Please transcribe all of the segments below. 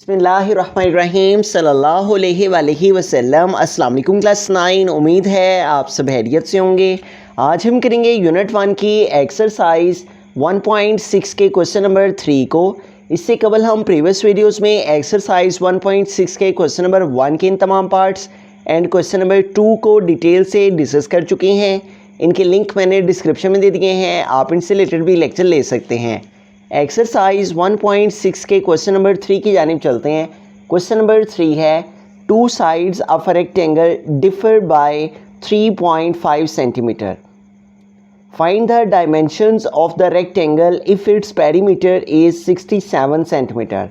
बिस्मिल्लाहिर्रहमानिर्रहीम सल्लल्लाहु अलैहि वसल्लम। अस्सलाम वालेकुम क्लास 9। उम्मीद है आप सब खैरियत से होंगे। आज हम करेंगे यूनिट 1 की एक्सरसाइज 1.6 के क्वेश्चन नंबर 3 को। इससे कबल हम प्रीवियस वीडियोस में एक्सरसाइज 1.6 के क्वेश्चन नंबर 1 के इन तमाम पार्ट्स एंड क्वेश्चन नंबर 2 को डिटेल से डिस्कस कर चुके हैं। इनके लिंक मैंने डिस्क्रिप्शन में दे दिए हैं, आप इनसे रिलेटेड भी लेक्चर ले सकते हैं। एक्सरसाइज 1.6 के क्वेश्चन नंबर 3 की जानिब चलते हैं। क्वेश्चन नंबर 3 है, to sides of a rectangle differ by 3.5 centimetre. Find the dimensions of the rectangle if it's perimeter is 67 centimetre.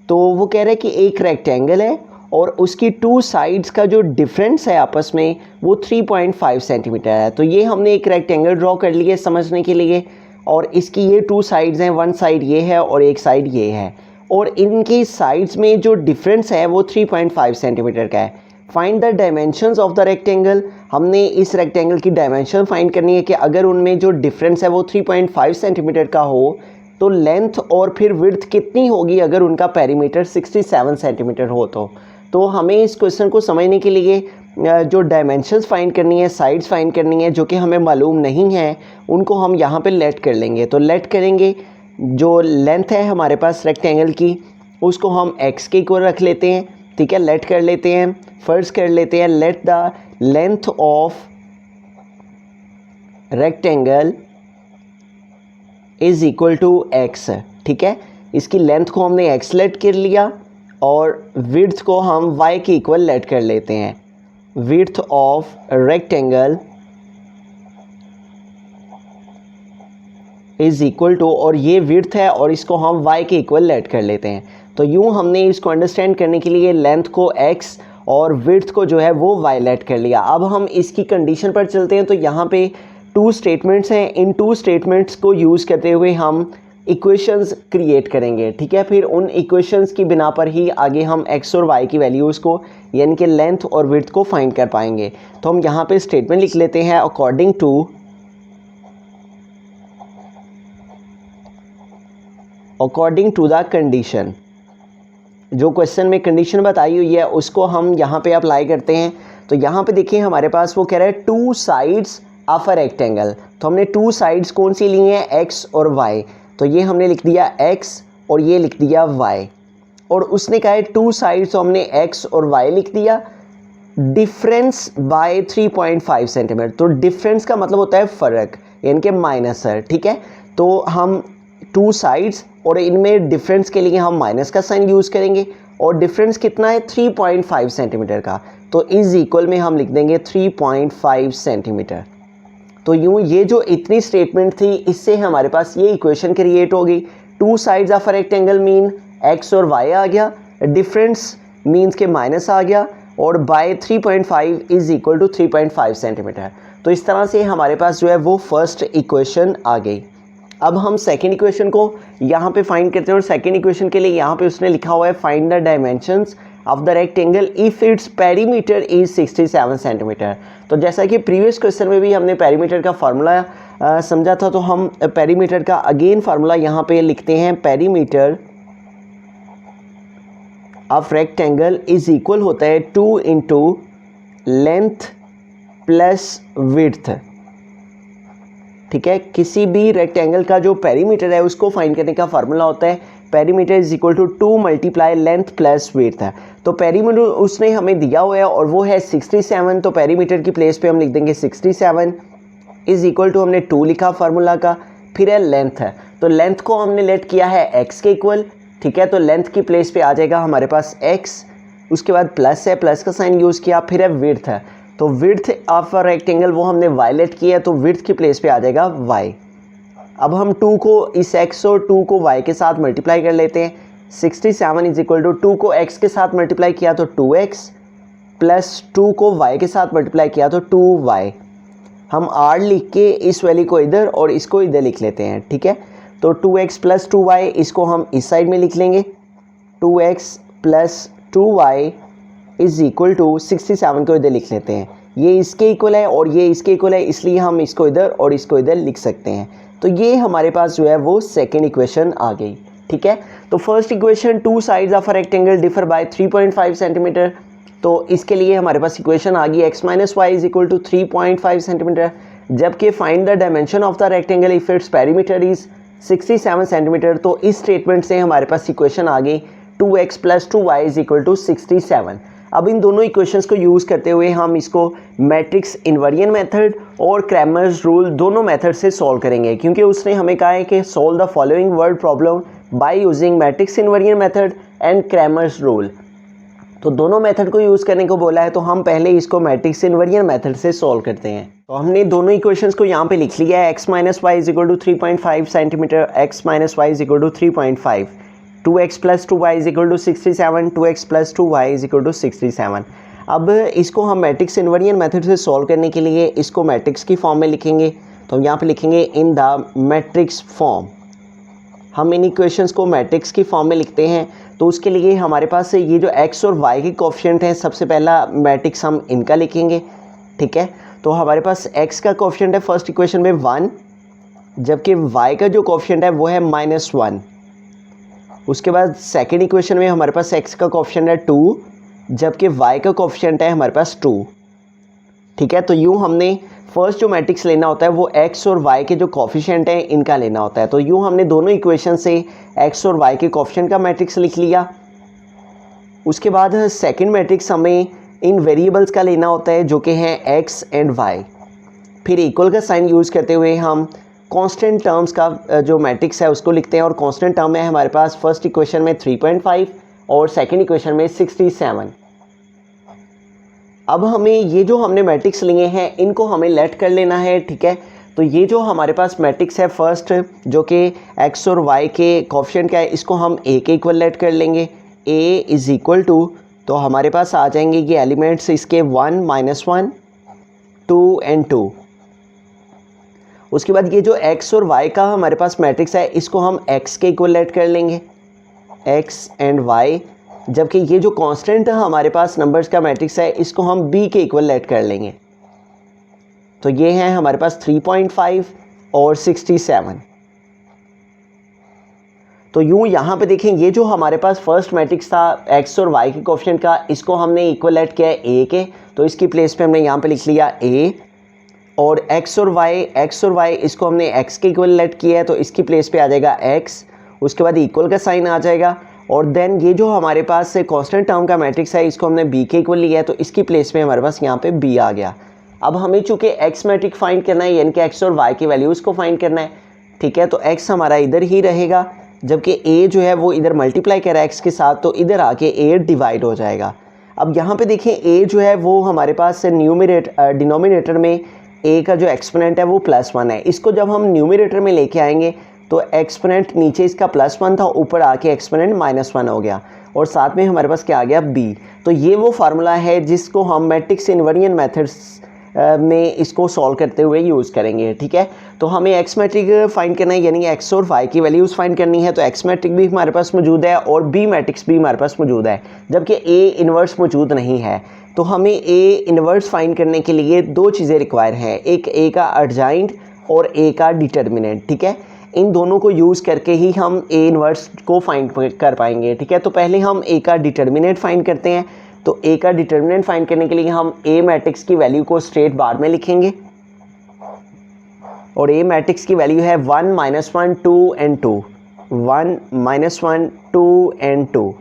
तो वो कह रहे हैं कि एक रेक्टेंगल है और उसकी टू साइड्स का जो डिफरेंस है आपस में वो 3.5 सेंटीमीटर है। तो ये हमने एक रेक्टेंगल ड्रॉ कर लिया समझने के लिए, और इसकी ये टू साइड्स हैं, वन साइड ये है और एक साइड ये है, और इनकी साइड्स में जो डिफरेंस है वो 3.5 सेंटीमीटर का है। Find the dimensions of the rectangle. हमने इस रेक्टेंगल की डायमेंशन फाइंड करनी है कि अगर उनमें जो डिफरेंस है वो 3.5 सेंटीमीटर का हो तो लेंथ और फिर विड्थ कितनी होगी अगर उनका पेरीमीटर 67 सेंटीमीटर हो। तो हमें इस क्वेश्चन को समझने के लिए जो डायमेंशंस फाइंड करनी है, साइड्स फाइंड करनी है, जो कि हमें मालूम नहीं है, उनको हम यहाँ पे लेट कर लेंगे। तो लेट करेंगे, जो लेंथ है हमारे पास रेक्टेंगल की उसको हम x के इक्वल रख लेते हैं। ठीक है, लेट कर लेते हैं। फर्स्ट कर लेते हैं, let the length of rectangle is equal to x। ठीक है, इसकी लेंथ को हमने x लेट कर लिया और विड्थ को हम y के इक्वल लेट कर लेते हैं। Width of rectangle is equal to, और ये विड्थ है और इसको हम y के इक्वल लेट कर लेते हैं। तो यूँ हमने इसको अंडरस्टैंड करने के लिए लेंथ को x और विड्थ को जो है वो y लेट कर लिया। अब हम इसकी कंडीशन पर चलते हैं। तो यहाँ पे टू स्टेटमेंट्स हैं, इन टू स्टेटमेंट्स को यूज़ करते हुए हम इक्वेशंस क्रिएट करेंगे। ठीक है, फिर उन इक्वेशंस की बिना पर ही आगे हम x और y की वैल्यूज़ को, यानी कि लेंथ और विड्थ को फाइंड कर पाएंगे। तो हम यहाँ पे स्टेटमेंट लिख लेते हैं, अकॉर्डिंग टू द कंडीशन। जो क्वेश्चन में कंडीशन बताई हुई है उसको हम यहाँ पे अप्लाई करते हैं। तो यहाँ पे देखिए हमारे पास वो कह रहा है to sides of a rectangle. तो हमने टू साइड्स कौन सी ली हैं, x और y। तो ये हमने लिख दिया x और ये लिख दिया y, और उसने कहा है टू साइड्स, तो हमने x और y लिख दिया। Difference bye 3.5 centimetre. तो डिफरेंस का मतलब होता है फ़र्क, यानी कि माइनस है। ठीक है, तो हम टू साइड्स और इनमें डिफरेंस के लिए हम माइनस का साइन यूज़ करेंगे, और डिफरेंस कितना है 3.5 सेंटीमीटर का। तो इज इक्वल में हम लिख देंगे 3.5 सेंटीमीटर। तो यूँ ये जो इतनी स्टेटमेंट थी, इससे हमारे पास ये इक्वेशन क्रिएट हो गई। Two sides of a rectangle mean x और y आ गया, डिफरेंस मीन्स के माइनस आ गया, और by 3.5 is equal to 3.5 centimetre. तो इस तरह से हमारे पास जो है वो फर्स्ट इक्वेशन आ गई। अब हम सेकेंड इक्वेशन को यहाँ पे फाइंड करते हैं, और सेकेंड इक्वेशन के लिए यहाँ पे उसने लिखा हुआ है find the dimensions of the rectangle if it's perimeter is 67 centimetre. तो जैसा कि प्रीवियस क्वेश्चन में भी हमने पेरीमीटर का फार्मूला समझा था, तो हम पेरीमीटर का अगेन फार्मूला यहाँ पे लिखते हैं। Perimeter of rectangle is equal होता है 2 इंटू लेंथ प्लस विड्थ। ठीक है, किसी भी रेक्टेंगल का जो पेरीमीटर है उसको फाइंड करने का फार्मूला होता है perimeter is equal to 2 multiply length plus width है। तो पेरीमीटर उसने हमें दिया हुआ है और वो है 67। तो पेरीमीटर की प्लेस पे हम लिख देंगे 67 इज इक्वल टू, हमने 2 लिखा फार्मूला का, फिर है लेंथ है। तो लेंथ को हमने लेट किया है x के इक्वल। ठीक है, तो लेंथ की प्लेस पे आ जाएगा हमारे पास x, उसके बाद प्लस है, प्लस का साइन यूज़ किया, फिर है विड्थ है। तो विड्थ ऑफ अ रेक्टेंगल वो हमने y लेट किया है, तो विड्थ की प्लेस पे आ जाएगा y। अब हम 2 को इस x और 2 को y के साथ मल्टीप्लाई कर लेते हैं। 67 इज इक्वल टू 2 को x के साथ मल्टीप्लाई किया तो 2x, प्लस 2 को y के साथ मल्टीप्लाई किया तो 2y। हम r लिख के इस वैल्यू को इधर और इसको इधर लिख लेते हैं। ठीक है, तो 2x प्लस 2y इसको हम इस साइड में लिख लेंगे। 2x plus 2y is equal to 67 को इधर लिख लेते हैं। ये इसके इक्वल है और ये इसके इक्वल है, इसलिए हम इसको इधर और इसको इधर लिख सकते हैं। तो ये हमारे पास जो है वो सेकेंड इक्वेशन आ गई। ठीक है। तो first equation, two sides of a rectangle differ by 3.5 centimetre, तो इसके लिए हमारे पास इक्वेशन आ गई x minus Y is equal to 3.5 centimetre, जबकि find the dimension of the rectangle if its perimeter is 67 centimetre. तो इस स्टेटमेंट से हमारे पास इक्वेशन आ गई 2x plus 2y is equal to 67। अब इन दोनों इक्वेशंस को यूज़ करते हुए हम इसको मैट्रिक्स इन्वर्जन मेथड और क्रैमर्स रूल दोनों मेथड से सॉल्व करेंगे, क्योंकि उसने हमें कहा है कि solve the following word problem by using matrix inversion method and Cramer's rule. तो दोनों मेथड को यूज़ करने को बोला है, तो हम पहले इसको मैट्रिक्स इन्वर्जन मेथड से सॉल्व करते हैं। तो हमने दोनों इक्वेशंस को यहाँ पे लिख लिया है, x minus Y is equal to 3.5 centimetre, x minus Y is equal to 3.5, 2x plus 2y is equal to 67, 2x plus 2y is equal to 67। अब इसको हम मैट्रिक्स इन्वर्जन मेथड से सॉल्व करने के लिए इसको मैट्रिक्स की फॉर्म में लिखेंगे। तो हम यहाँ पे लिखेंगे इन द मैट्रिक्स फॉर्म। हम इन इक्वेशंस को मैट्रिक्स की फॉर्म में लिखते हैं, तो उसके लिए हमारे पास ये जो x और y के कोएफिशिएंट हैं, सबसे पहला मैट्रिक्स हम इनका लिखेंगे, ठीक है। तो हमारे पास x का कोएफिशिएंट है फर्स्ट इक्वेशन में 1, जबकि y का जो कोएफिशिएंट है वो है -1। उसके बाद सेकंड इक्वेशन में हमारे पास x का कोएफिशिएंट है 2, जबकि y का कोएफिशिएंट है हमारे पास 2, ठीक है। तो यूँ हमने फर्स्ट जो मैट्रिक्स लेना होता है वो x और y के जो कोएफिशिएंट हैं इनका लेना होता है। तो यूँ हमने दोनों इक्वेशन से x और y के कोएफिशिएंट का मैट्रिक्स लिख लिया। उसके बाद सेकंड मैट्रिक्स हमें इन वेरिएबल्स का लेना होता है जो कि हैं x एंड y। फिर इक्वल का साइन यूज़ करते हुए हम कांस्टेंट टर्म्स का जो मैट्रिक्स है उसको लिखते हैं, और कांस्टेंट टर्म है हमारे पास फर्स्ट इक्वेशन में 3.5 और सेकंड इक्वेशन में 67। अब हमें ये जो हमने मैट्रिक्स लिए हैं इनको हमें लेट कर लेना है, ठीक है। तो ये जो हमारे पास मैट्रिक्स है फर्स्ट जो कि x और y के कोएफिशिएंट का है, इसको हम a के इक्वल लेट कर लेंगे। a इज़ इक्वल टू, तो हमारे पास आ जाएंगे ये एलिमेंट्स इसके 1 -1 2 एंड 2। उसके बाद ये जो x और y का हमारे पास मैट्रिक्स है इसको हम x के इक्वल लेट कर लेंगे, x एंड y, जबकि ये जो कांस्टेंट हमारे पास नंबर्स का मैट्रिक्स है इसको हम b के इक्वल लेट कर लेंगे। तो ये हैं हमारे पास 3.5 और 67। तो यूँ यहाँ पे देखें, ये जो हमारे पास फर्स्ट मैट्रिक्स था x और y के कोएफिशिएंट का, इसको हमने इक्वल लेट किया है a के, तो इसकी प्लेस पे हमने यहाँ पे लिख लिया a। और x और y इसको हमने x के इक्वल लेट किया है, तो इसकी प्लेस पे आ जाएगा x। उसके बाद इक्वल का साइन आ जाएगा, और देन ये जो हमारे पास कांस्टेंट टर्म का मैट्रिक्स है इसको हमने b के इक्वल लिया है, तो इसकी प्लेस में हमारे पास यहाँ पे b आ गया। अब हमें चूँकि x मैट्रिक फाइंड करना है, यानी कि x और y की वैल्यूज़ को फाइंड करना है, ठीक है। तो x हमारा इधर ही रहेगा, जबकि a जो है वो इधर मल्टीप्लाई कर रहा है x के साथ, तो इधर आके a डिवाइड हो जाएगा। अब यहाँ पे देखें a जो है वो हमारे पास डिनोमिनेटर में a का जो एक्सपोनेंट है वो +1 है। इसको जब हम न्यूमरेटर में लेके आएंगे तो एक्सपोनेंट नीचे इसका +1 था, ऊपर आके एक्सपोनेंट -1 हो गया, और साथ में हमारे पास क्या आ गया b। तो ये वो फार्मूला है जिसको हम मैट्रिक्स इन्वर्जन मेथड्स में इसको सॉल्व करते हुए यूज़ करेंगे, ठीक है। तो हमें x मैट्रिक फाइंड करना है, यानी x और y की वैल्यूज़ फाइंड करनी है। तो x मैट्रिक भी हमारे पास मौजूद है और b मैट्रिक्स भी हमारे पास मौजूद है, जबकि a इन्वर्स मौजूद नहीं है। तो हमें a इन्वर्स फाइंड करने के लिए दो चीज़ें रिक्वायर हैं, एक a का अर्जाइंट और a का डिटर्मिनेंट, ठीक है। इन दोनों को यूज़ करके ही हम a इन्वर्स को फाइंड कर पाएंगे, ठीक है। तो पहले हम a का डिटर्मिनेंट फाइंड करते हैं। तो a का डिटर्मिनेंट फाइंड करने के लिए हम a मैट्रिक्स की वैल्यू को स्ट्रेट बार में लिखेंगे, और a मैट्रिक्स की वैल्यू है 1 -1 2 एंड 2, 1 -1 2 एंड 2।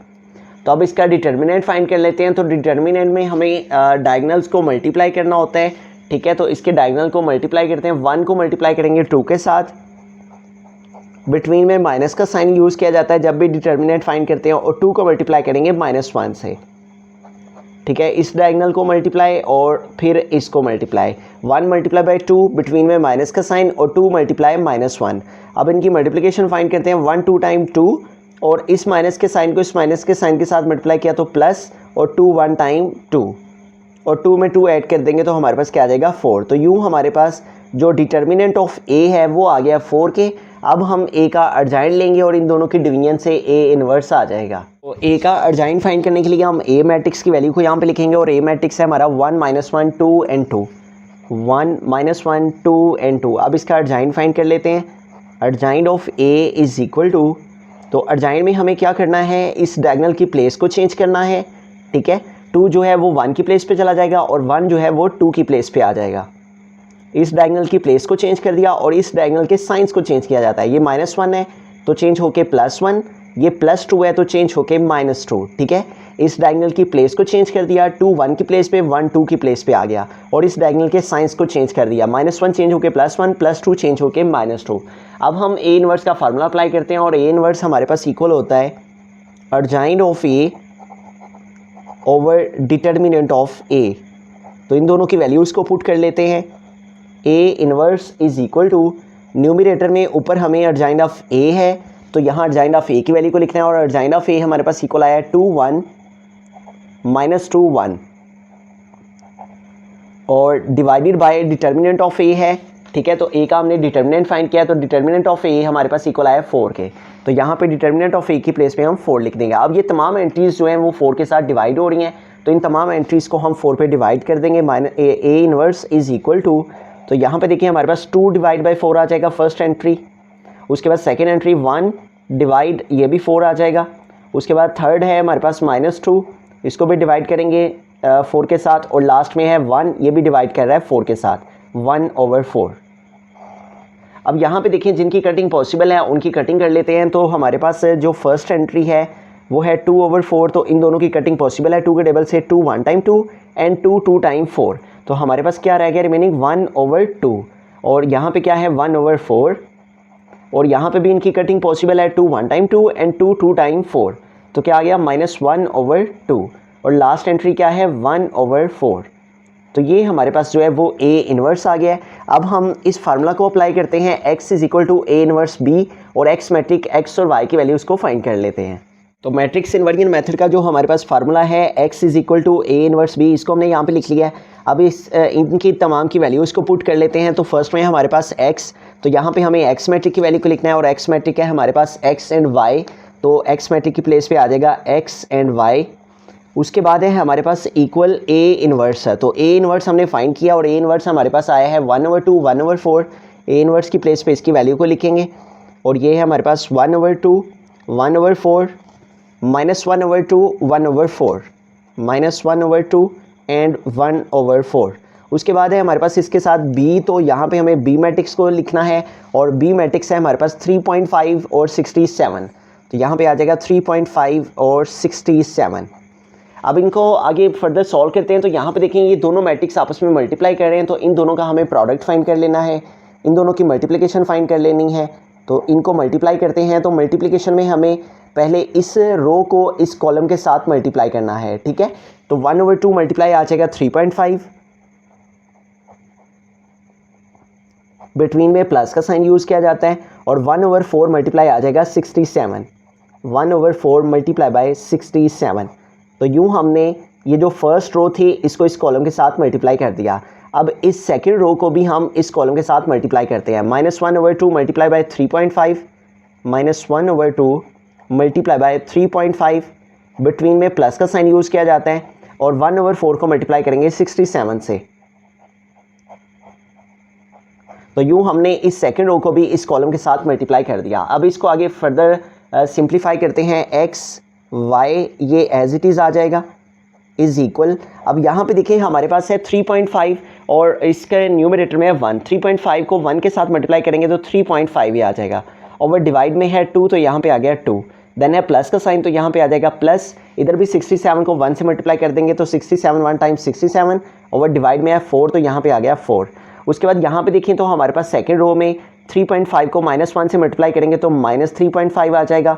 तो अब इसका डिटर्मिनेंट फाइंड कर लेते हैं। तो डिटर्मिनेंट में हमें डायगनल्स को मल्टीप्लाई करना होता है, ठीक है। तो इसके डायगनल को मल्टीप्लाई करते हैं, 1 को मल्टीप्लाई करेंगे 2 के साथ, बिटवीन में माइनस का साइन यूज़ किया जाता है जब भी डिटर्मिनेंट फाइंड करते हैं, और 2 को मल्टीप्लाई करेंगे -1 से, ठीक है। इस डायगनल को मल्टीप्लाई और फिर इसको मल्टीप्लाई, 1 मल्टीप्लाई बाई 2, बिटवीन में माइनस का साइन, और 2 मल्टीप्लाई -1। अब इनकी मल्टीप्लिकेशन फाइंड करते हैं, 1 2 टाइम 2, और इस माइनस के साइन को इस माइनस के साइन के साथ मल्टीप्लाई किया तो प्लस, और 2 1 टाइम 2, और 2 में 2 ऐड कर देंगे तो हमारे पास क्या आ जाएगा 4। तो यूँ हमारे पास जो डिटर्मिनेंट ऑफ a है वो आ गया 4 के। अब हम a का अर्जाइन लेंगे और इन दोनों की डिवीजन से a इन्वर्स आ जाएगा। तो a का अर्जाइन फाइंड करने के लिए हम a मैट्रिक्स की वैल्यू को यहाँ पे लिखेंगे, और a मैट्रिक्स है हमारा 1 -1 2 एंड 2, 1 -1 2 एंड 2। अब इसका अर्जाइन फाइंड कर लेते हैं। Adjoint of a is equal to तो अर्जाइन में हमें क्या करना है, इस डायगोनल की प्लेस को चेंज करना है, ठीक है। 2 जो है वो 1 की प्लेस पे चला जाएगा और 1 जो है वो 2 की प्लेस पे आ जाएगा। इस डायगोनल की प्लेस को चेंज कर दिया और इस डायगोनल के साइंस को चेंज किया जाता है। ये -1 है तो चेंज होके +1, ये +2 है तो चेंज होके -2, ठीक है। इस डायगोनल की प्लेस को चेंज कर दिया, 2 1 की प्लेस पे, 1 2 की प्लेस पे आ गया और इस डायगोनल के साइंस को चेंज कर दिया, -1 चेंज होके +1, +2 चेंज होके -2। अब हम A इनवर्स का फार्मूला अप्लाई करते हैं और A इनवर्स हमारे पास इक्वल होता है adjoint of A over determinant of A। तो इन दोनों की वैल्यूज़ को पुट कर लेते हैं। A inverse is equal to, numerator में ऊपर हमें अर्जाइन ऑफ A है तो यहाँ अर्जाइन ऑफ A की वैल्यू को लिखना है और अर्जाइन ऑफ A हमारे पास इक्वल आया 2 1 -2 1 और divided by determinant of A है, ठीक है। तो A का हमने डिटर्मिनेंट फाइंड किया तो डिटर्मिनेंट ऑफ A हमारे पास इक्वल आया 4 के, तो यहाँ पे डिटर्मिनेंट ऑफ A की प्लेस पे हम 4 लिख देंगे। अब ये तमाम एंट्रीज जो हैं वो 4 के साथ डिवाइड हो रही हैं तो इन तमाम एंट्रीज़ को हम 4 पे डिवाइड कर देंगे। A inverse is equal to, तो यहाँ पे देखिए हमारे पास 2 डिवाइड बाई 4 आ जाएगा फर्स्ट एंट्री, उसके बाद सेकेंड एंट्री 1 डिवाइड, ये भी 4 आ जाएगा। उसके बाद थर्ड है हमारे पास -2, इसको भी डिवाइड करेंगे 4 के साथ और लास्ट में है 1, ये भी डिवाइड कर रहा है 4 के साथ, 1/4। अब यहाँ पे देखिए जिनकी कटिंग पॉसिबल है उनकी कटिंग कर लेते हैं। तो हमारे पास जो फर्स्ट एंट्री है वो है 2/4, तो इन दोनों की कटिंग पॉसिबल है। 2 के टेबल से 2 1 टाइम 2 एंड 2 2 टाइम 4, तो हमारे पास क्या रह गया रिमेनिंग 1/2 और यहाँ पे क्या है 1/4 और यहाँ पे भी इनकी कटिंग पॉसिबल है 2 1 टाइम 2 एंड 2 2 टाइम 4, तो क्या आ गया -1/2 और लास्ट एंट्री क्या है 1/4। तो ये हमारे पास जो है वो A इनवर्स आ गया है। अब हम इस फार्मूला को अप्लाई करते हैं, x is equal to A inverse B और x मैट्रिक x और y की वैल्यूज़ को फाइंड कर लेते हैं। तो मैट्रिक्स इन्वर्जन मेथड का जो हमारे पास फार्मूला है x is equal to A inverse B, इसको हमने यहाँ पे लिख लिया है। अब इनकी तमाम की वैल्यूज़ को पुट कर लेते हैं। तो फर्स्ट में हमारे पास x, तो यहाँ पे हमें x मैट्रिक की वैल्यू को लिखना है और x मैट्रिक है हमारे पास x एंड y, तो x मैट्रिक की प्लेस पे आ जाएगा x एंड y। उसके बाद है हमारे पास इक्वल A इनवर्स है, तो A इनवर्स हमने फाइंड किया और A इनवर्स हमारे पास आया है 1/2 1/4। A इनवर्स की प्लेस पे इसकी वैल्यू को लिखेंगे और ये है हमारे पास 1/2 1/4 -1/2 1/4 -1/2 एंड 1/4। उसके बाद है हमारे पास इसके साथ B, तो यहाँ पे हमें B मैट्रिक्स को लिखना है और B मैट्रिक्स है हमारे पास 3.5 और 67, तो यहाँ पे आ जाएगा 3.5 और 67। अब इनको आगे फर्दर सॉल्व करते हैं। तो यहाँ पे देखें ये दोनों मैट्रिक्स आपस में मल्टीप्लाई कर रहे हैं, तो इन दोनों का हमें प्रोडक्ट फाइंड कर लेना है, इन दोनों की मल्टीप्लिकेशन फाइंड कर लेनी है। तो इनको मल्टीप्लाई करते हैं, तो मल्टीप्लिकेशन में हमें पहले इस रो को इस कॉलम के साथ मल्टीप्लाई करना है, ठीक है। तो 1/2 मल्टीप्लाई आ जाएगा 3.5, बिटवीन में प्लस का साइन यूज़ किया जाता है और 1/4 मल्टीप्लाई आ जाएगा 67, 1/4 मल्टीप्लाई बाय 67। तो यूँ हमने ये जो फर्स्ट रो थी इसको इस कॉलम के साथ मल्टीप्लाई कर दिया। अब इस सेकंड रो को भी हम इस कॉलम के साथ मल्टीप्लाई करते हैं, -1/2 multiply by 3.5, -1/2 multiply by 3.5, between में प्लस का साइन यूज़ किया जाता है और 1/4 को मल्टीप्लाई करेंगे 67 से। तो यूँ हमने इस सेकंड रो को भी इस कॉलम के साथ मल्टीप्लाई कर दिया। अब इसको आगे फर्दर सिंप्लीफाई करते हैं, x y ये एज इट इज़ आ जाएगा इज़ इक्वल। अब यहाँ पे देखिए हमारे पास है 3.5 और इसके न्यूमरेटर में है 1, 3.5 को 1 के साथ मल्टीप्लाई करेंगे तो 3.5 ही आ जाएगा और वह डिवाइड में है 2, तो यहाँ पे आ गया 2। देन है प्लस का साइन, तो यहाँ पे आ जाएगा प्लस, इधर भी 67 को 1 से मल्टीप्लाई कर देंगे तो 67 1 टाइम 67 और वह डिवाइड में है 4, तो यहाँ पे आ गया 4। उसके बाद यहाँ पे देखिए तो हमारे पास सेकेंड रो में 3.5 को -1 से मल्टीप्लाई करेंगे तो -3.5 आ जाएगा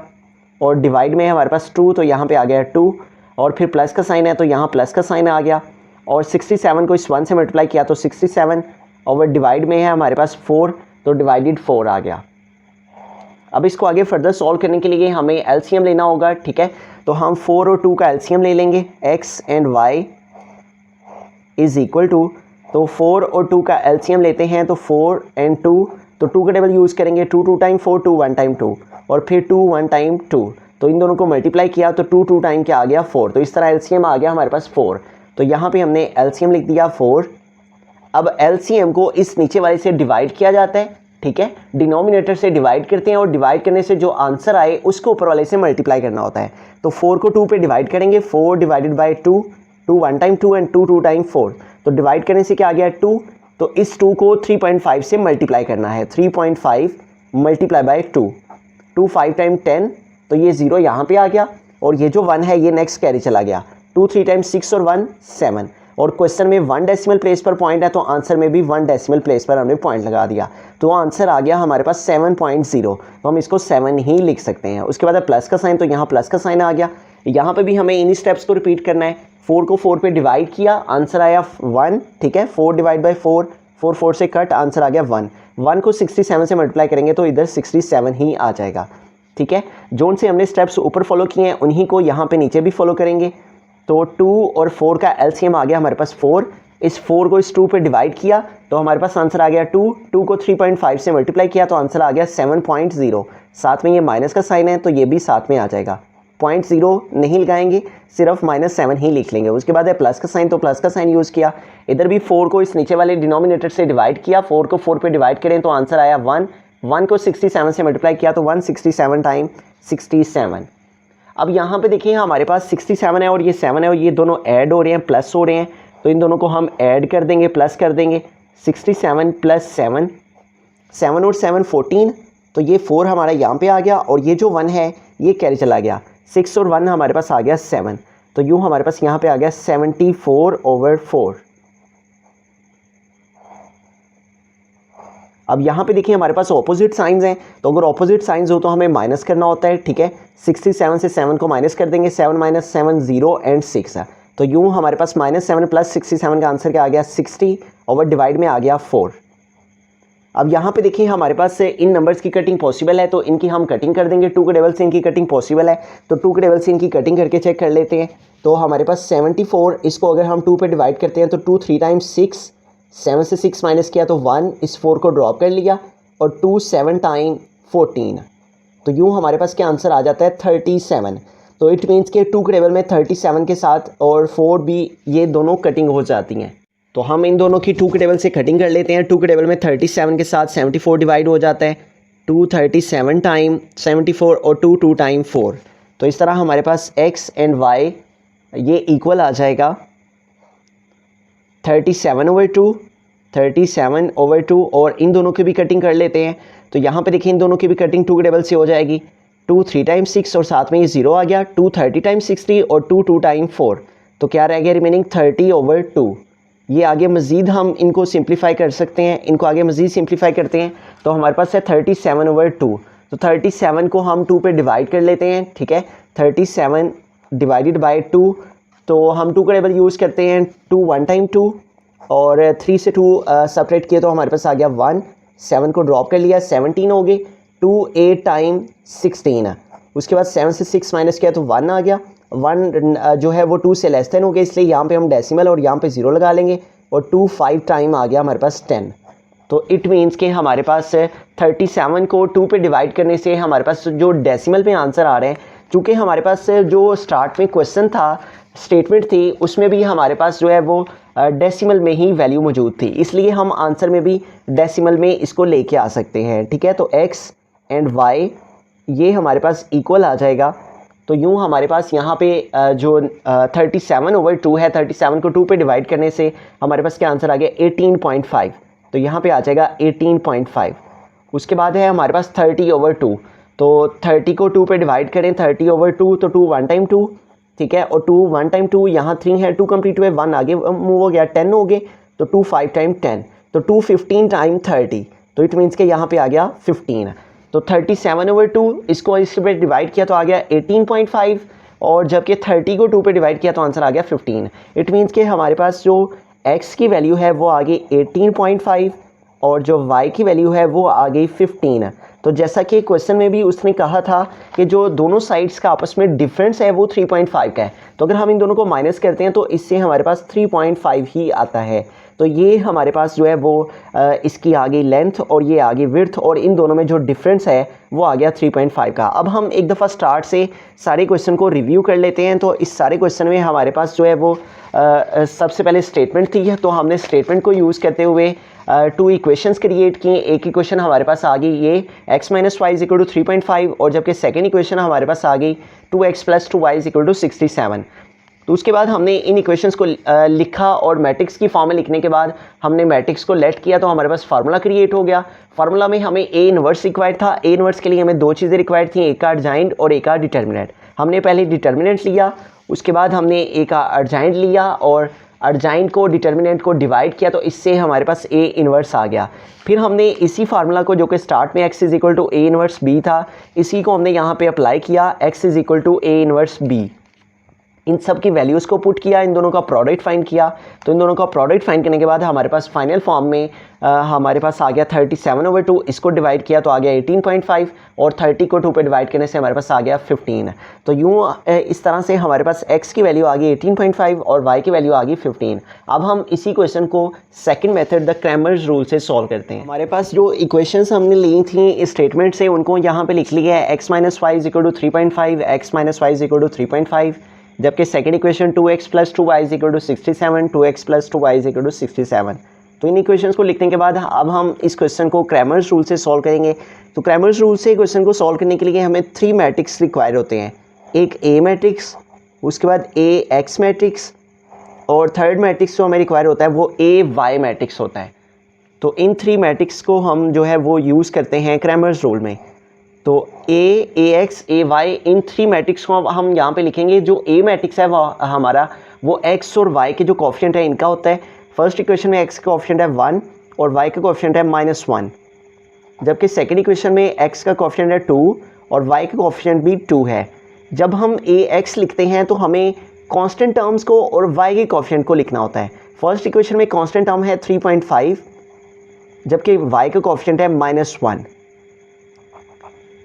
और डिवाइड में है हमारे पास 2, तो यहाँ पे आ गया 2 और फिर प्लस का साइन है तो यहाँ प्लस का साइन आ गया और 67 को इस 1 से मल्टीप्लाई किया तो 67 और वह डिवाइड में है हमारे पास 4, तो डिवाइडेड 4 आ गया। अब इसको आगे फर्दर सॉल्व करने के लिए हमें एलसीएम लेना होगा, ठीक है। तो हम 4 और 2 का एलसीएम ले लेंगे, x and y is equal to, तो 4 और 2 का एलसीएम लेते हैं तो 4 एंड 2, तो 2 का टेबल यूज़ करेंगे, 2 2 टाइम 4, 2 1 टाइम 2 और फिर 2 1 टाइम 2, तो इन दोनों को मल्टीप्लाई किया तो 2 2 टाइम क्या आ गया 4, तो इस तरह एलसीएम आ गया हमारे पास 4। तो यहाँ पे हमने एलसीएम लिख दिया 4। अब एलसीएम को इस नीचे वाले से डिवाइड किया जाता है, ठीक है, डिनोमिनेटर से डिवाइड करते हैं और डिवाइड करने से जो आंसर आए उसको ऊपर वाले से मल्टीप्लाई करना होता है। तो 4 को 2 पे डिवाइड करेंगे, 4 divided by 2, 2 1 time 2 and 2 2 time 4। तो डिवाइड करने से क्या आ गया 2, तो इस 2 को 3.5 से मल्टीप्लाई करना है, 3.5 मल्टीप्लाई बाई 2, 2 5 टाइम 10, तो ये 0 यहाँ पे आ गया और ये जो 1 है ये नेक्स्ट कैरी चला गया, 2 3 टाइम 6 और 1 7। और क्वेश्चन में 1 डेसिमल प्लेस पर पॉइंट है तो आंसर में भी 1 डेसिमल प्लेस पर हमने पॉइंट लगा दिया, तो आंसर आ गया हमारे पास 7.0। तो हम इसको 7 ही लिख सकते हैं। उसके बाद है प्लस का साइन, तो यहाँ प्लस का साइन आ गया। यहाँ पे भी हमें इन्हीं स्टेप्स को रिपीट करना है। 4 को 4 पे डिवाइड किया, आंसर आया 1, ठीक है, 4 डिवाइड बाई 4, 4 4 से कट, आंसर आ गया 1। 1 को 67 से मल्टीप्लाई करेंगे तो इधर 67 ही आ जाएगा, ठीक है। जोन से हमने स्टेप्स ऊपर फॉलो किए हैं उन्हीं को यहाँ पे नीचे भी फॉलो करेंगे। तो 2 और 4 का एलसीएम आ गया हमारे पास 4, इस 4 को इस 2 पे डिवाइड किया तो हमारे पास आंसर आ गया 2, 2 को 3.5 से मल्टीप्लाई किया तो आंसर आ गया 7.0। साथ में ये माइनस का साइन है तो ये भी साथ में आ जाएगा, 0.0 नहीं लगाएंगे, सिर्फ -7 ही लिख लेंगे। उसके बाद है प्लस का साइन, तो प्लस का साइन यूज़ किया, इधर भी 4 को इस नीचे वाले डिनोमिनेटर से डिवाइड किया, 4 को 4 पे डिवाइड करें तो आंसर आया 1, 1 को 67 से मल्टीप्लाई किया तो 167 टाइम 67। अब यहाँ पे देखिए हमारे पास 67 है और ये 7 है और ये दोनों ऐड हो रहे हैं, प्लस हो रहे हैं, तो इन दोनों को हम ऐड कर देंगे, प्लस कर देंगे। 67 प्लस 7, 7 और 7 14, तो ये 4 हमारा यहाँ पे आ गया और ये जो 1 है ये कैरी चला गया, 6 और 1 हमारे पास आ गया 7, तो यूँ हमारे पास यहाँ पे आ गया 74/4। अब यहाँ पे देखिए हमारे पास ऑपोजिट साइंस हैं, तो अगर ऑपोजिट साइंस हो तो हमें माइनस करना होता है, ठीक है। 67 से 7 को माइनस कर देंगे, 7 - 7 0 एंड 6 है, तो यूँ हमारे पास -7 प्लस 67 का आंसर क्या आ गया 60 ओवर डिवाइड में आ गया 4। अब यहाँ पे देखिए हमारे पास इन नंबर्स की कटिंग पॉसिबल है तो इनकी हम कटिंग कर देंगे। 2 के टेबल से इनकी कटिंग पॉसिबल है तो 2 के टेबल से इनकी कटिंग करके चेक कर लेते हैं। तो हमारे पास 74, इसको अगर हम 2 पे डिवाइड करते हैं तो 2 3 टाइम्स 6, 7 से 6 माइनस किया तो 1, इस 4 को ड्रॉप कर लिया और 2 7 टाइम 14, तो यूँ हमारे पास क्या आंसर आ जाता है 37। तो इट मीन्स के 2 के टेबल में 37 के साथ और 4 भी ये दोनों कटिंग हो जाती हैं। तो हम इन दोनों की 2 के टेबल से कटिंग कर लेते हैं। 2 के टेबल में 37 के साथ 74 डिवाइड हो जाता है, 2 37 टाइम 74 और 2 2 टाइम 4, तो इस तरह हमारे पास x एंड y ये इक्वल आ जाएगा 37/2, 37/2। और इन दोनों की भी कटिंग कर लेते हैं। तो यहाँ पे देखिए इन दोनों की भी कटिंग 2 के टेबल से हो जाएगी, 2 3 टाइम्स 6 और साथ में ये 0 आ गया, 2 30 टाइम्स 60 और 2 2 टाइम 4, तो क्या रह गया रिमेनिंग 30/2। ये आगे मज़ीद हम इनको सिंप्लीफाई कर सकते हैं, इनको आगे मज़ीद सिंप्लीफाई करते हैं तो हमारे पास है 37/2। तो 37 को हम 2 पे डिवाइड कर लेते हैं, ठीक है, 37 डिवाइडेड बाई 2, तो हम 2 का टेबल यूज़ करते हैं, 2 1 टाइम 2 और 3 से 2 सेपरेट किए तो हमारे पास आ गया 1, 7 को ड्रॉप कर लिया, 17 हो गए, 2 8 टाइम 16, उसके बाद 7 से 6 माइनस किया तो 1 आ गया, 1 जो है वो 2 से लेस देन हो गया, इसलिए यहाँ पे हम डेसिमल और यहाँ पे 0 लगा लेंगे और 2 5 टाइम आ गया हमारे पास 10। तो इट मीन्स कि हमारे पास 37 को 2 पे डिवाइड करने से हमारे पास जो डेसिमल में आंसर आ रहे हैं, चूँकि हमारे पास जो स्टार्ट में क्वेश्चन था, स्टेटमेंट थी, उसमें भी हमारे पास जो है वो डेसिमल में ही वैल्यू मौजूद थी, इसलिए हम आंसर में भी डेसिमल में इसको लेके आ सकते हैं, ठीक है। तो x एंड y ये हमारे पास इक्वल आ जाएगा। तो यूँ हमारे पास यहाँ पे जो 37/2 है, 37 को 2 पे डिवाइड करने से हमारे पास क्या आंसर आ गया 18.5, तो यहाँ पे आ जाएगा 18.5। उसके बाद है हमारे पास 30/2, तो 30 को 2 पे डिवाइड करें 30/2, तो 2 1 टाइम 2, ठीक है, और 2 1 टाइम 2, यहाँ 3 है, 2 कंप्लीट हुए, 1 आगे मूव हो गया, 10 हो गए, तो 2 5 टाइम 10, तो 2 15 टाइम 30, तो इट मीन्स के यहाँ पे आ गया 15। तो 37/2 इसको इस पे डिवाइड किया तो आ गया 18.5, और जबकि 30 को 2 पे डिवाइड किया तो आंसर आ गया 15। इट मीन्स के हमारे पास जो x की वैल्यू है वो आ गई 18.5 और जो y की वैल्यू है वो आ गई 15। तो जैसा कि क्वेश्चन में भी उसने कहा था कि जो दोनों साइड्स का आपस में डिफरेंस है वो 3.5 का है, तो अगर हम इन दोनों को माइनस करते हैं तो इससे हमारे पास 3.5 ही आता है। तो ये हमारे पास जो है वो इसकी आ गई लेंथ और ये आ गई विड्थ, और इन दोनों में जो डिफरेंस है वो आ गया 3.5 का। अब हम एक दफ़ा स्टार्ट से सारे क्वेश्चन को रिव्यू कर लेते हैं। तो इस सारे क्वेश्चन में हमारे पास जो है वो सबसे पहले स्टेटमेंट थी, तो हमने स्टेटमेंट को यूज़ करते हुए 2 इक्वेशंस क्रिएट किए। एक इक्वेशन हमारे पास आ गई ये x - y = 3.5, और जबकि सेकेंड इक्वेशन हमारे पास आ गई 2x + 2y = 67। तो उसके बाद हमने इन इक्वेशंस को लिखा, और मैट्रिक्स की फॉर्म में लिखने के बाद हमने मैट्रिक्स को लेट किया, तो हमारे पास फार्मूला क्रिएट हो गया। फार्मूला में हमें ए इनवर्स रिक्वायर्ड था। ए इनवर्स के लिए हमें 2 चीज़ें रिक्वायर्ड थी, एक का अर्जाइंट और एक का डिटर्मिनेंट। हमने पहले डिटर्मिनेंट लिया, उसके बाद हमने ए का अर्जाइंट लिया और अर्जाइंट को डिटर्मिनेंट को डिवाइड किया, तो इससे हमारे पास ए इनवर्स आ गया। फिर हमने इसी फार्मूला को, जो कि स्टार्ट में x = a इनवर्स b था, इसी को हमने यहाँ पे अप्लाई किया, x = a इनवर्स b। इन सब की वैल्यूज़ को पुट किया, इन दोनों का प्रोडक्ट फाइंड किया। तो इन दोनों का प्रोडक्ट फाइंड करने के बाद हमारे पास फाइनल फॉर्म में हमारे पास आ गया 37/2। इसको डिवाइड किया तो आ गया 18.5, और 30 को 2 पे डिवाइड करने से हमारे पास आ गया 15। तो यूँ इस तरह से हमारे पास x की वैल्यू आ गई 18.5 और y की वैल्यू आ गई 15। अब हम इसी क्वेश्चन को second method the Cramer's rule से सॉल्व करते हैं। हमारे पास जो इक्वेशंस हमने ली थी इस स्टेटमेंट से, उनको यहाँ पे लिख लिया है x - y = 3.5, x - y = 3.5, जबकि second equation 2x + 2y = 67, 2x + 2y = 67। तो इन इक्वेशंस को लिखने के बाद अब हम इस क्वेश्चन को क्रैमर्स रूल से सॉल्व करेंगे। तो क्रैमर्स रूल से क्वेश्चन को सॉल्व करने के लिए हमें 3 मैट्रिक्स रिक्वायर होते हैं। एक A मैट्रिक्स, उसके बाद AX मैट्रिक्स, और थर्ड मैट्रिक्स जो हमें रिक्वायर होता है वो AY मैट्रिक्स होता है। तो इन 3 मैट्रिक्स को हम जो है वो यूज़ करते हैं क्रैमर्स रूल में। तो A, AX, AY, in 3 matrix को हम यहाँ पे लिखेंगे। जो A मैट्रिक्स है वो हमारा वो X और Y के जो कोएफिशिएंट है इनका होता है। फर्स्ट इक्वेशन में X का कोएफिशिएंट है 1 और Y का कोएफिशिएंट है -1, जबकि सेकंड इक्वेशन में X का कोएफिशिएंट है 2 और Y का कोएफिशिएंट भी 2 है। जब हम AX लिखते हैं तो हमें कांस्टेंट टर्म्स को और Y के कोएफिशिएंट को लिखना होता है। फर्स्ट इक्वेशन में कांस्टेंट टर्म है 3.5, जबकि Y का कोएफिशिएंट है -1,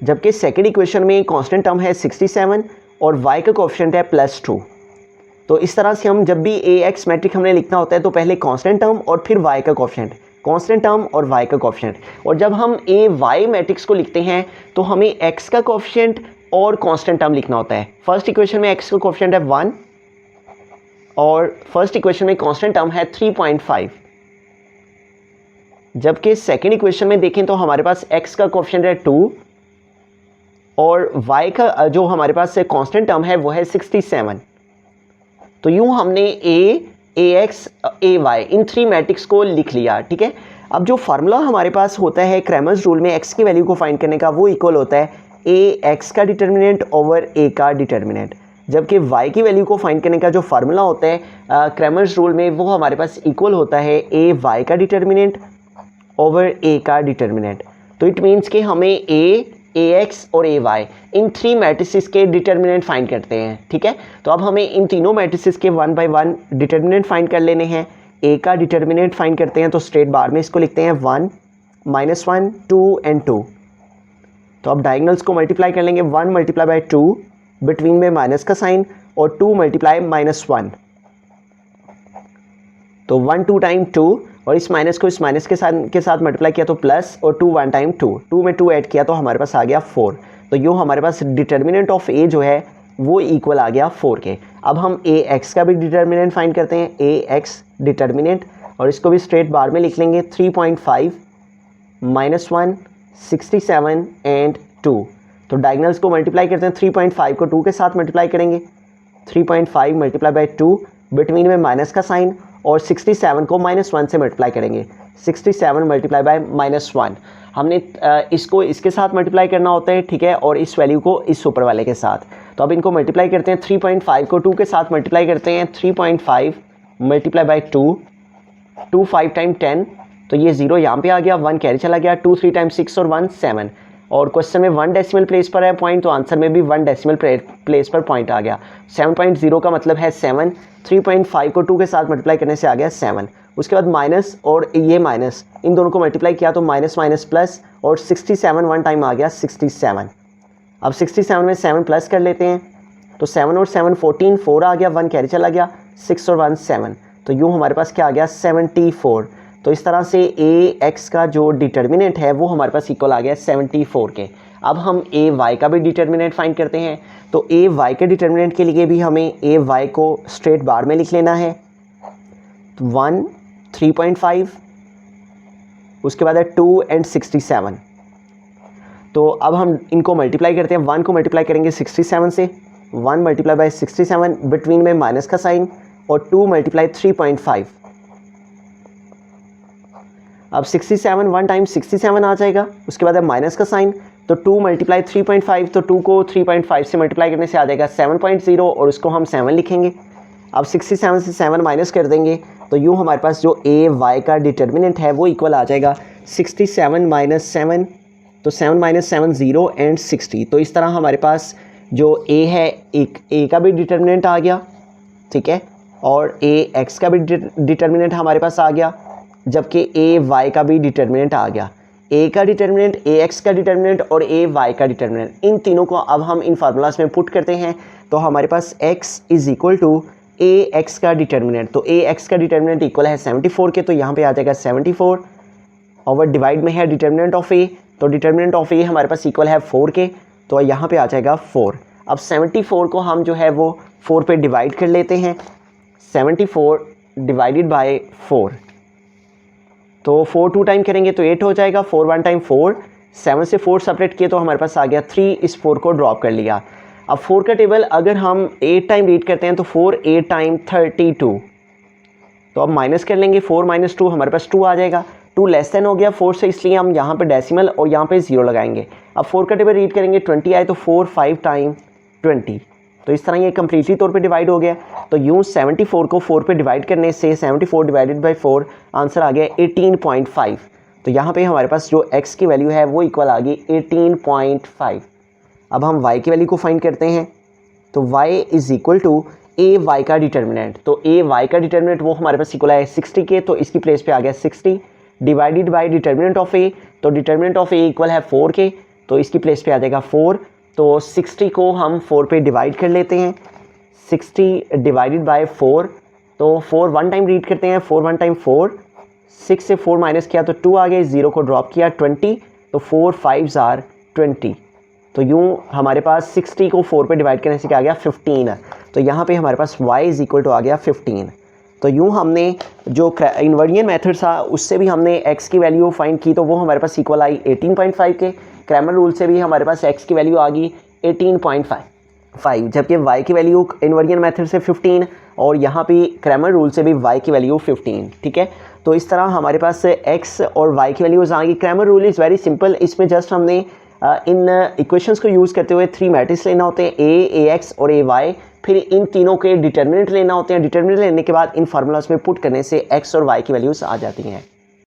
जबकि सेकेंड इक्वेशन में कांस्टेंट टर्म है 67 और y का कोएफिशिएंट है +2। तो इस तरह से हम जब भी AX मैट्रिक्स हमने लिखना होता है तो पहले कांस्टेंट टर्म और फिर y का कोएफिशिएंट, कांस्टेंट टर्म और y का कोएफिशिएंट। और जब हम AY मैट्रिक्स को लिखते हैं तो हमें x का कोएफिशिएंट और कांस्टेंट टर्म लिखना होता है। फर्स्ट इक्वेशन में x का कोएफिशिएंट है 1 और फर्स्ट इक्वेशन में कांस्टेंट टर्म है 3.5, जबकि सेकेंड इक्वेशन में देखें तो हमारे पास x का कोएफिशिएंट है 2 और y का जो हमारे पास कांस्टेंट टर्म है वो है 67। तो यूँ हमने A, AX, AY in 3 matrix को लिख लिया, ठीक है। अब जो फार्मूला हमारे पास होता है क्रैमर्स रूल में x की वैल्यू को फाइंड करने का, वो इक्वल होता है AX का डिटर्मिनेंट ओवर A का डिटर्मिनेंट, जबकि y की वैल्यू को फाइंड करने का जो फार्मूला होता है क्रैमर्स रूल में वो हमारे पास इक्वल होता है AY का डिटर्मिनेंट ओवर A का डिटर्मिनेंट। तो इट मीन्स कि हमें A, AX और AY इन 3 मैट्रिसेस के डिटर्मिनेंट फाइंड करते हैं, ठीक है। तो अब हमें इन तीनों मैट्रिसेस के 1 बाय 1 डिटर्मिनेंट फाइंड कर लेने हैं। A का डिटर्मिनेंट फाइंड करते हैं, तो स्ट्रेट बार में इसको लिखते हैं 1, -1, 2 एंड 2। तो अब डायगोनल्स को मल्टीप्लाई कर लेंगे, 1 × 2, बिटवीन में माइनस का साइन, और 2 × -1। तो 1 2 टाइम 2, और इस माइनस को इस माइनस के साथ मल्टीप्लाई किया तो प्लस, और 2 1 टाइम 2, 2 में 2 ऐड किया तो हमारे पास आ गया 4। तो यूँ हमारे पास डिटर्मिनेंट ऑफ A जो है वो इक्वल आ गया 4 के। अब हम AX का भी डिटर्मिनेंट फाइंड करते हैं, AX डिटर्मिनेंट, और इसको भी स्ट्रेट बार में लिख लेंगे 3.5, -1, 67 एंड 2। तो डायगोनल्स को मल्टीप्लाई करते हैं, 3.5 को 2 के साथ मल्टीप्लाई करेंगे, 3.5 × 2, बिटवीन में माइनस का साइन, और 67 को -1 से मल्टीप्लाई करेंगे, 67 × -1। हमने इसको इसके साथ मल्टीप्लाई करना होता है, ठीक है, और इस वैल्यू को इस ऊपर वाले के साथ। तो अब इनको मल्टीप्लाई करते हैं, 3.5 को 2 के साथ मल्टीप्लाई करते हैं, 3.5 × 2, 2 5 टाइम 10, तो ये 0 यहाँ पे आ गया, 1 कैरी चला गया, 2 3 टाइम 6 और 1 7। और क्वेश्चन में 1 डेसिमल प्लेस पर है पॉइंट, तो आंसर में भी 1 डेसिमल प्लेस पर पॉइंट आ गया। 7.0 का मतलब है 7, 3.5 को 2 के साथ मल्टीप्लाई करने से आ गया 7। उसके बाद माइनस और ये माइनस, इन दोनों को मल्टीप्लाई किया तो माइनस माइनस प्लस, और 67 1 टाइम आ गया 67। अब 67 में 7 प्लस कर लेते हैं, तो 7 और 7 14, 4 आ गया, 1 कैरी चला गया, 6 और 1 7। तो यूँ हमारे पास क्या आ गया 74। तो इस तरह से ए एक्स का जो डिटर्मिनेंट है वो हमारे पास इक्वल आ गया 74 के। अब हम ए वाई का भी डिटर्मिनेंट फाइंड करते हैं। तो ए वाई के डिटर्मिनेंट के लिए भी हमें ए वाई को स्ट्रेट बार में लिख लेना है। 1 3.5, उसके बाद है 2 एंड 67। तो अब हम इनको मल्टीप्लाई करते हैं। 1 को मल्टीप्लाई करेंगे 67 से, 1 मल्टीप्लाई बाय 67, बिटवीन में माइनस का साइन, और 2 मल्टीप्लाई 3.5। अब 67 1 टाइम 67 आ जाएगा, उसके बाद है माइनस का साइन, तो 2 मल्टीप्लाई 3.5, तो 2 को 3.5 से मल्टीप्लाई करने से आ जाएगा 7.0, और उसको हम 7 लिखेंगे। अब 67 से 7 माइनस कर देंगे, तो यूँ हमारे पास जो ए वाई का डिटर्मिनेंट है वो इक्वल आ जाएगा 67 माइनस 7, तो 7 माइनस 7 0 एंड 60। तो इस तरह हमारे पास जो ए है, एक ए का भी डिटर्मिनेंट आ गया, ठीक है, और ए एक्स का भी डिटर्मिनेंट हमारे पास आ गया, जबकि ए वाई का भी डिटर्मिनेंट आ गया। ए का डिटर्मिनेंट, ए एक्स का डिटर्मिनेंट और ए वाई का डिटर्मिनेंट, इन तीनों को अब हम इन फार्मूलाज में पुट करते हैं। तो हमारे पास x is equal to A X का डिटर्मिनेंट, तो ए एक्स का डिटर्मिनेंट इक्वल है 74 के, तो यहाँ पे आ जाएगा 74 और डिवाइड में है डिटर्मिनेंट ऑफ ए, तो डिटर्मिनेंट ऑफ ए हमारे पास इक्वल है 4 के, तो यहाँ पे आ जाएगा 4। अब 74 को हम जो है वो 4 पे डिवाइड कर लेते हैं। 74 डिवाइडेड बाय 4, तो 4 2 टाइम करेंगे तो 8 हो जाएगा, 4 1 टाइम 4, 7 से 4 सेपरेट किए तो हमारे पास आ गया 3, इस 4 को ड्रॉप कर लिया। अब 4 का टेबल अगर हम 8 टाइम रीड करते हैं तो 4 8 टाइम 32, तो अब माइनस कर लेंगे, 4 माइनस 2 हमारे पास 2 आ जाएगा। 2 लेस देन हो गया 4 से, इसलिए हम यहाँ पे डेसिमल और यहाँ पे 0 लगाएंगे। अब 4 का टेबल रीड करेंगे, 20 आए तो 4 5 टाइम 20, तो इस तरह ये कम्प्लीटली तौर पे डिवाइड हो गया। तो यूँ 74 को 4 पे डिवाइड करने से 74 डिवाइडेड बाय 4 आंसर आ गया 18.5। तो यहाँ पे हमारे पास जो x की वैल्यू है वो इक्वल आ गई 18.5। अब हम y की वैल्यू को फाइंड करते हैं। तो y is equal to A Y का डिटर्मिनेंट, तो ए वाई का डिटर्मिनेंट वो हमारे पास इक्वल है 60 के, तो इसकी प्लेस पे आ गया 60 डिवाइडेड बाय डिटर्मिनेंट ऑफ ए, तो डिटर्मिनेंट ऑफ ए इक्वल है 4 के, तो इसकी प्लेस पे आ जाएगा 4। तो 60 को हम 4 पे डिवाइड कर लेते हैं, 60 डिवाइडेड बाय 4, तो 4 1 टाइम रीड करते हैं, 4 1 टाइम 4, 6 से 4 माइनस किया तो 2 आ गए, 0 को ड्रॉप किया 20, तो 4 5 आर 20। तो यूँ हमारे पास 60 को 4 पे डिवाइड करने से क्या आ गया 15, तो यहाँ पे हमारे पास y इज़ इक्वल टू आ गया 15। तो यूँ हमने जो इन्वर्डियन मेथड था उससे भी हमने x की वैल्यू फाइंड की, तो वो हमारे पास इक्वल आई 18.5 के। क्रैमर रूल से भी हमारे पास x की वैल्यू आ गई 18.5, जबकि y की वैल्यू इन्वर्डियन मेथड से 15 और यहाँ पे क्रैमर रूल से भी y की वैल्यू 15, ठीक है। तो इस तरह हमारे पास x और y की वैल्यूज़ आ गई। Cramer rule is very simple, इसमें जस्ट हमने इन इक्वेशंस को यूज़ करते हुए 3 मैट्रिक्स लेना होते हैं, ए एक्स और ए वाई, फिर इन तीनों के डिटर्मिनेंट लेना होते हैं। डिटर्मिनेंट लेने के बाद इन फार्मूलाज में पुट करने से एक्स और वाई की वैल्यूज़ आ जाती हैं।